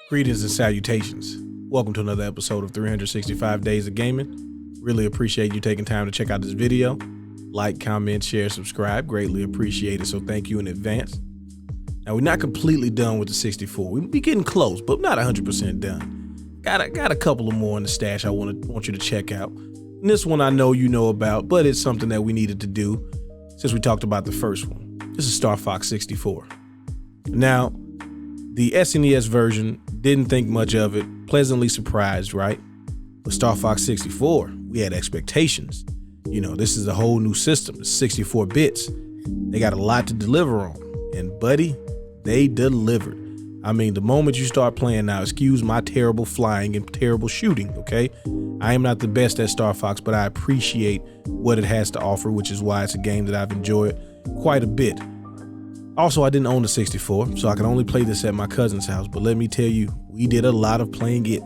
Greetings and salutations. Welcome to another episode of 365 Days of Gaming. Really appreciate you taking time to check out this video. Like, comment, share, subscribe. Greatly appreciate it, so thank you in advance. Now, we're not completely done with the 64. We'll be getting close, but not 100% done. Got a couple of more in the stash I want you to check out. And this one I know you know about, but it's something that we needed to do since we talked about the first one. This is Starfox 64. Now, the SNES version, didn't think much of it, pleasantly surprised, right? With Starfox 64, we had expectations. You know, this is a whole new system, it's 64 bits. They got a lot to deliver on, and buddy, they delivered. I mean, the moment you start playing now, excuse my terrible flying and terrible shooting, okay? I am not the best at Starfox, but I appreciate what it has to offer, which is why it's a game that I've enjoyed quite a bit. Also, I didn't own the 64, so I could only play this at my cousin's house, but let me tell you, we did a lot of playing it.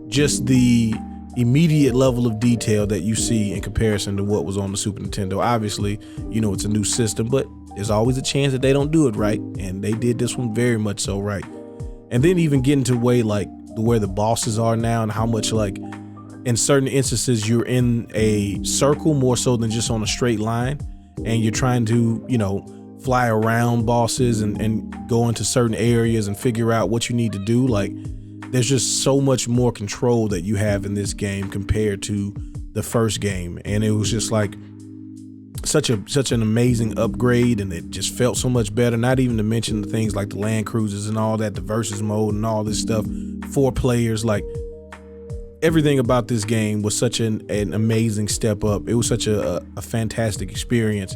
Just the immediate level of detail that you see in comparison to what was on the Super Nintendo. Obviously, you know, it's a new system, but there's always a chance that they don't do it right, and they did this one very much so right. And then even getting to where the bosses are now and how much, like, in certain instances you're in a circle more so than just on a straight line, and you're trying to, you know, fly around bosses and go into certain areas and figure out what you need to do. Like, there's just so much more control that you have in this game compared to the first game, and it was just like such an amazing upgrade, and it just felt so much better. Not even to mention the things like the land cruisers and all that, the versus mode and all this stuff, 4 players. Like, everything about this game was such an amazing step up. It was such a fantastic experience,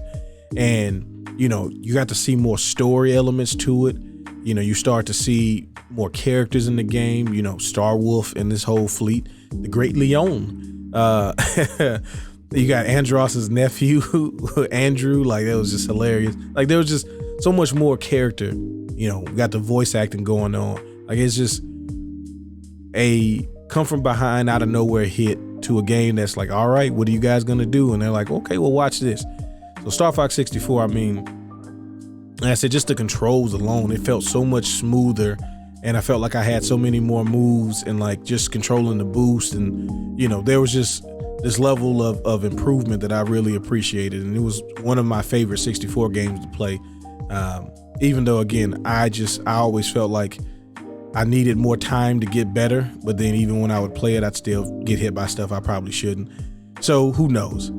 and you know, you got to see more story elements to it. You know, you start to see more characters in the game. You know, Star Wolf and this whole fleet, the Great Leon. You got Andros's nephew, Andrew. Like, that was just hilarious. Like, there was just so much more character. You know, we got the voice acting going on. Like, it's just a come from behind, out of nowhere hit to a game that's like, all right, what are you guys gonna do? And they're like, okay, well, watch this. So Starfox 64, I mean, like I said, just the controls alone, it felt so much smoother, and I felt like I had so many more moves, and like just controlling the boost, and you know, there was just this level of improvement that I really appreciated, and it was one of my favorite 64 games to play. Even though, again, I always felt like I needed more time to get better, but then even when I would play it, I'd still get hit by stuff I probably shouldn't. So who knows?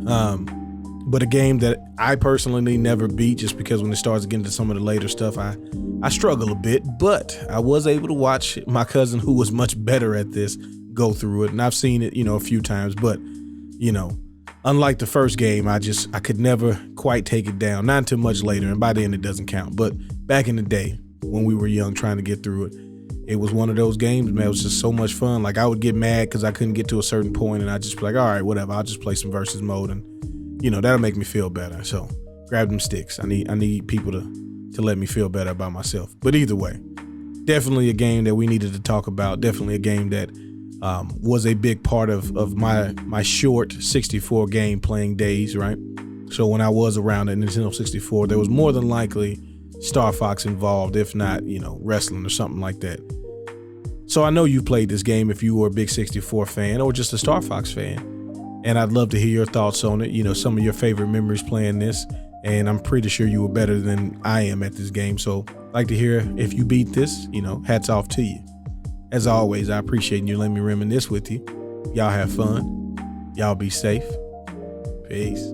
But a game that I personally never beat, just because when it starts getting to some of the later stuff, I struggle a bit, but I was able to watch my cousin, who was much better at this, go through it. And I've seen it, you know, a few times, but you know, unlike the first game, I could never quite take it down, not until much later. And by then it doesn't count. But back in the day when we were young trying to get through it, it was one of those games, man. It was just so much fun. Like, I would get mad because I couldn't get to a certain point, and I'd just be like, all right, whatever, I'll just play some versus mode, and you know, that'll make me feel better. So grab them sticks. I need people to let me feel better about myself. But either way, definitely a game that we needed to talk about. Definitely a game that was a big part of my short 64 game playing days, right? So when I was around at Nintendo 64, there was more than likely Starfox involved, if not, you know, wrestling or something like that. So I know you played this game if you were a big 64 fan or just a Starfox fan. And I'd love to hear your thoughts on it, you know, some of your favorite memories playing this. And I'm pretty sure you were better than I am at this game. So I'd like to hear if you beat this, you know, hats off to you. As always, I appreciate you letting me reminisce with you. Y'all have fun. Y'all be safe. Peace.